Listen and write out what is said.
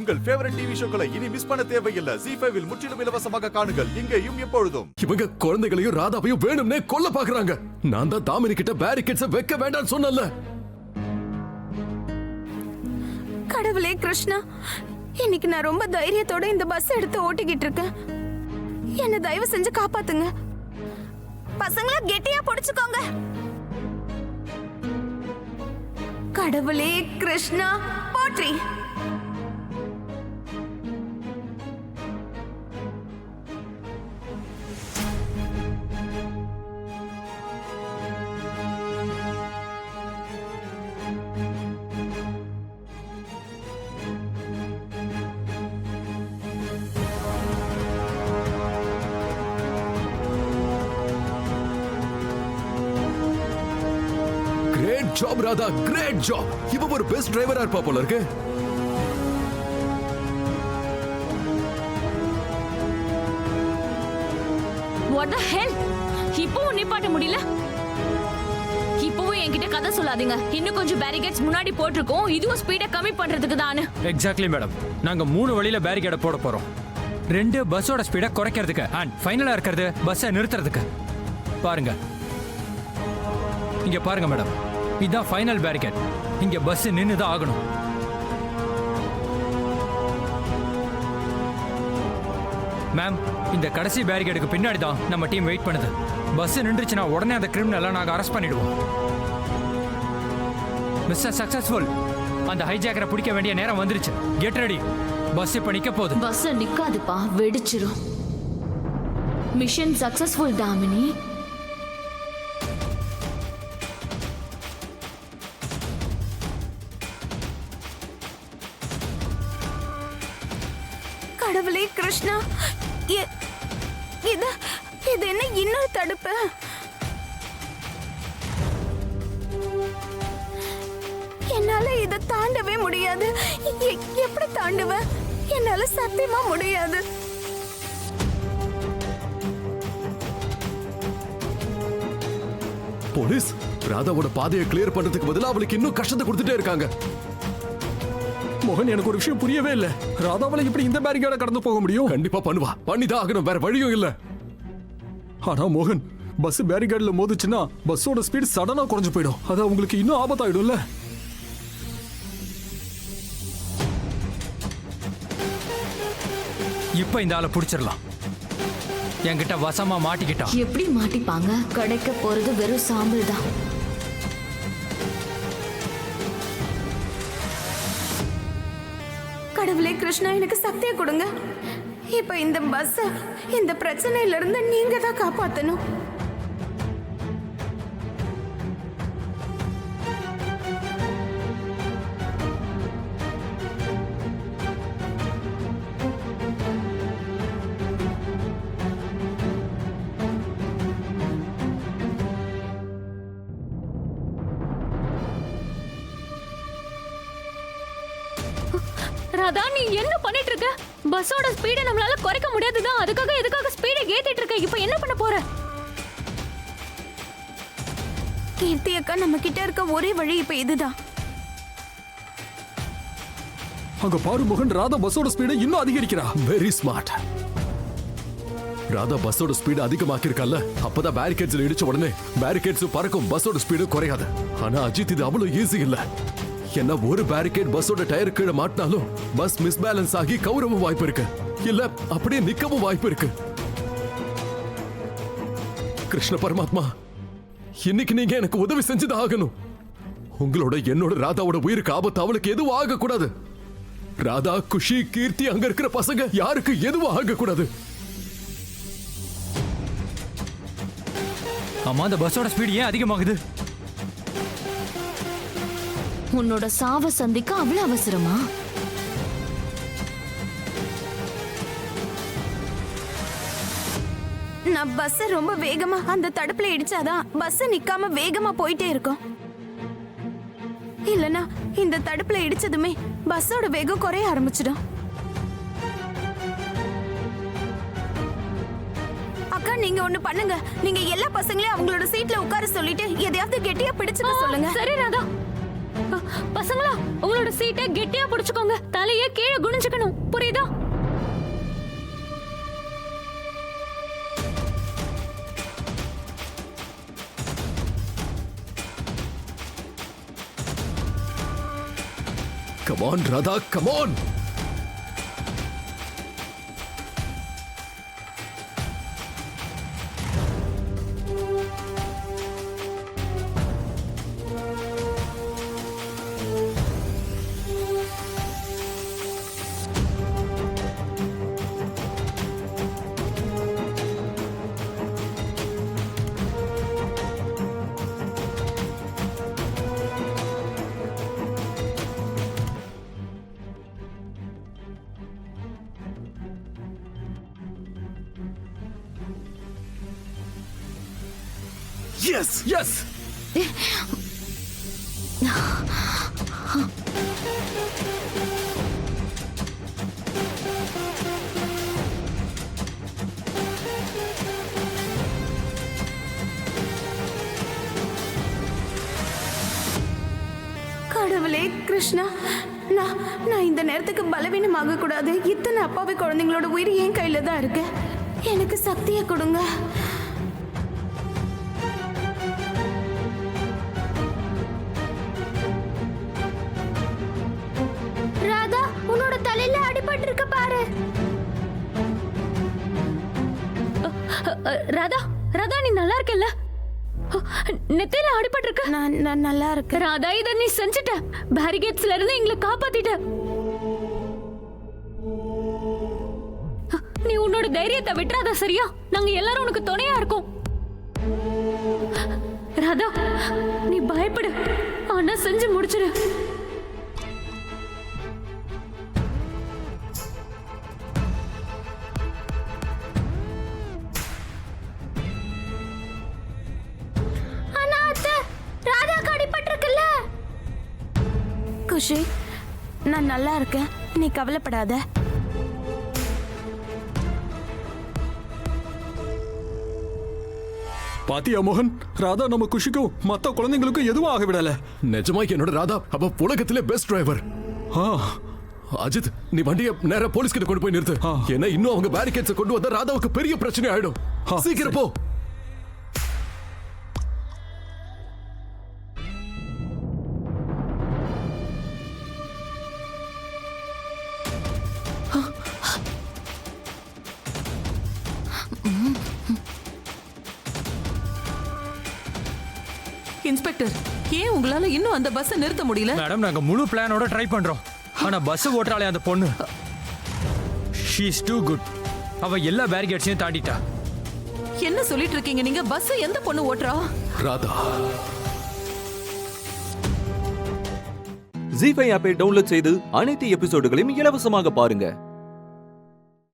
உங்கள் favourite TV ஷோக்களை இனி miss பண்ண தேவையில்லை. ZEE5 இல் முற்றிலும் இலவசமாக காணுங்கள். இங்கேயும் எப்பொழுதும். இவங்க குழந்தைகளையும் ராதாவையும் வேணும்னே கொல்ல பாக்குறாங்க. நான் தான் தாமினி கிட்ட பேரிகேட்ஸ் வைக்க வேண்டாம்னு சொன்னல. கடவுளே கிருஷ்ணா, இன்னைக்கு நான் ரொம்ப தைரியத்தோட இந்த பஸ் எடுத்து ஓட்டிக்கிட்டு இருக்கேன். என்ன தயவு செஞ்சு காப்பாத்துங்க. பசங்கள கெட்டியா புடிச்சுக்கோங்க. கடவுளே கிருஷ்ணா போற்றி. Great job Radha, great job. இவ ஒரு பெஸ்ட் டிரைவரா இருப்பா போல இருக்கு. What the hell? இப்பவும் நிப்பாட்ட முடியல. இப்பவும் என்கிட்ட கதை சொல்லாதீங்க. இன்னும் கொஞ்சம் பேரிகேட்ஸ் முன்னாடி போட்டிருக்கோம். இதுவும் ஸ்பீடை கம்மி பண்றதுக்கு தான். Exactly madam. நாங்க 3 வழியில பேரிகேட போட போறோம். 2 பஸ்ஸோட ஸ்பீடை குறைக்கிறதுக்கு அண்ட் ஃபைனலா இருக்கிறது பஸ்ஸை நிறுத்துறதுக்கு. பாருங்க, இங்க பாருங்க மேடம், இதான் ஃபைனல் பேரிகேட். இங்க பஸ் நின்னுதான் ஆகணும். மேம், இந்த கடைசி பேரிகேடுக்கு பின்னாடி தான் நம்ம டீம் வெயிட் பண்ணுது. பஸ் நின்றுச்சுன்னா உடனே அந்த கிரிமினலை நாங்க அரெஸ்ட் பண்ணிடுவோம். மிஸ்டர் சக்சஸ்ஃபுல், அந்த ஹைஜாக்கரை பிடிக்க வேண்டிய நேரம் வந்துருச்சு. Get ready. பஸ் இப்ப நிக்க போகுது. பஸ் நிக்காதுப்பா, வெடிச்சிரும். Mission successful Damini. கடவுளே கிருஷ்ணா, இது என்ன இன்னொரு தடுப்பு? என்னால இதை தாண்டவே முடியாது. எப்படி தாண்டுவேன்? என்னால சத்தியமா முடியாது. போலீஸ் ராதாவோட பாதையை கிளியர் பண்றதுக்கு பதிலா அவளுக்கு இன்னும் கஷ்டத்தை கொடுத்துட்டே இருக்காங்க. மோகன், எனக்கு ஒரு விஷயம் புரியவே இல்ல. ராதாவால இப்படி இந்த பேரிகேட கடந்து போக முடியும்? கண்டிப்பா பண்ணுவா, பண்ணிதான் ஆகணும், வேற வழியும் இல்ல. ஆனா மோகன், பஸ் பேரிகேட்ல மோதுச்சுன்னா பஸ்ஸோட ஸ்பீட் சடனா குறைஞ்சு போயிடும். அது உங்களுக்கு இன்னும் ஆபத்தாயிடும்ல. இப்ப இந்த ஆளை பிடிச்சிடலாம். என்கிட்ட வசமா மாட்டிக்கிட்டா. எப்படி மாட்டிப்பாங்க? கிடைக்க போறது வெறும் சாம்பல் தான். கடவுளே கிருஷ்ணா, எனக்கு சக்தியை கொடுங்க. இப்ப இந்த பஸ் இந்த பிரச்சனையில இருந்து நீங்க தான் காப்பாத்தணும். ராதா, நீ என்ன பண்ணிட்டு இருக்க? பஸ்ஸோட ஸ்பீடை நம்மளால குறைக்க முடியாதுதான். எதுக்காக ஸ்பீடை ஏத்திட்டு இருக்க? இப்போ என்ன பண்ண போற? கீர்த்தி அக்கா, நம்ம கிட்ட இருக்க ஒரே வழி இப்ப இதுதான். அங்க பாரு மோகன், ராதா பஸ்ஸோட ஸ்பீடை இன்னும் அதிகரிக்கிறா. Very smart. ராதா பஸ்ஸோட ஸ்பீடு அதிகமாக்கி இருக்கல. அப்பதான் பேரிகேட்ஸ்ல இடிச்ச உடனே பேரிகேட்ஸ் பறக்கும், பஸ்ஸோட ஸ்பீடு குறையாது. ஆனா அஜித், இது அவ்வளவு ஈஸி இல்ல. என்ன ஒரு பேரிகேட் பஸ்ஸோட டயர் கீழே மாட்டினாலும் பஸ் மிஸ்பேலன்ஸ் ஆகி கவுரவும் வாய்ப்பு இருக்கு, இல்ல அப்படியே நிக்கவும் வாய்ப்பு இருக்கு. கிருஷ்ண பரமாத்மா, இன்னைக்கு நீங்க எனக்கு உதவி செஞ்சுதான் ஆகணும். உங்களோட என்னோட ராதாவோட உயிருக்கு ஆபத்து அவளுக்கு எதுவும் ஆக கூடாது. ராதா, குஷி, கீர்த்தி, அங்க இருக்கிற பசங்க யாருக்கு எதுவும் ஆக கூடாது. அம்மா, அந்த பஸ்ஸோட ஸ்பீடு ஏன் அதிகமாகுது? உன்னோட சாவ சந்திக்க அவ்வளவு அவசரமா? நான் பஸ் ரொம்ப வேகமா அந்த தடுப்புல இடிச்சாதான் பஸ் நிக்காம வேகமா போயிட்டே இருக்கும். இல்லனா இந்த தடுப்புல இடிச்சதுமே பஸ்ஸோட வேகம் குறைய ஆரம்பிச்சிடும். அக்கா, நீங்க ஒண்ணு பண்ணுங்க. நீங்க எல்லா பசங்களையும் அவங்களோட சீட்ல உட்கார சொல்லிட்டு எதையாவது கெட்டியா பிடிச்சுக்க சொல்லுங்க. சரி ராதா. பசங்களா, உங்களோட சீட்டை கெட்டியா புடிச்சுக்கோங்க. தலைய கீழே குனிஞ்சுக்கணும். புரியுதா? Come on, Radha, come on! Yes! Yes! கடவுளே கிருஷ்ணா, நான் இந்த நேரத்துக்கு பலவீனமாக கூடாது. இத்தனை அப்பாவி குழந்தைங்களோட உயிர் என் கையில தான் இருக்கு. எனக்கு சக்தியை கொடுங்க. ராதா, உன்னோட தலையில அடிபட்டு இருக்க பாரு. ராதா, ராதா நீ நல்லா இருக்கல்ல? நெத்தில அடிபட்டு இருக்க. நான் நல்லா இருக்கேன். ராதா, இத நீ செஞ்சுட்ட. பேரிகேட்ஸ்ல இருந்து எங்களை காப்பாத்திட்ட. நீ உன்னோட தைரியத்தை விட்டுறாத, சரியா? நாங்க எல்லாரும் உனக்கு துணையா இருக்கோம். ராதா, நீ பயப்படு, ஆனா செஞ்சு முடிச்சிடு. குஷி, நான் நல்லா இருக்கேன். நீ கவலைப்படாத. பாத்தியா மோகன், ராதா நம்ம குஷிக்கும் மத்த குழந்தைங்களுக்கும் எதுவும் ஆக விடல. நிஜமா என்னோட ராதா அவ உலகத்திலே பெஸ்ட் டிரைவர். அஜித், நீ வண்டியை நேரா போலீஸ் கிட்ட கொண்டு போய் நிறுத்து. ஏன்னா இன்னும் அவங்க பேரிகேட்ஸ் கொண்டு வந்தா ராதாவுக்கு பெரிய பிரச்சனை ஆயிடும். சீக்கிரம் போ. இன்ஸ்பெக்டர், ஏன் உங்களால இன்னும் அந்த பஸ்ஸை நிறுத்த முடியல? மேடம், நாங்க முழு பிளானோட ட்ரை பண்றோம். ஆனா பஸ் ஓட்டுறாளே அந்த பொண்ணு, ஷீ இஸ் டூ குட். அவ எல்லா பேரிகேட்ஸையும் தாண்டிட்டா. என்ன சொல்லிட்டு இருக்கீங்க நீங்க? பஸ் எந்த பொண்ணு ஓட்டுறா? ராதா. ஜீ5 ஆப்பை டவுன்லோட் செய்து அனைத்து எபிசோடுகளையும் இலவசமாக பாருங்க.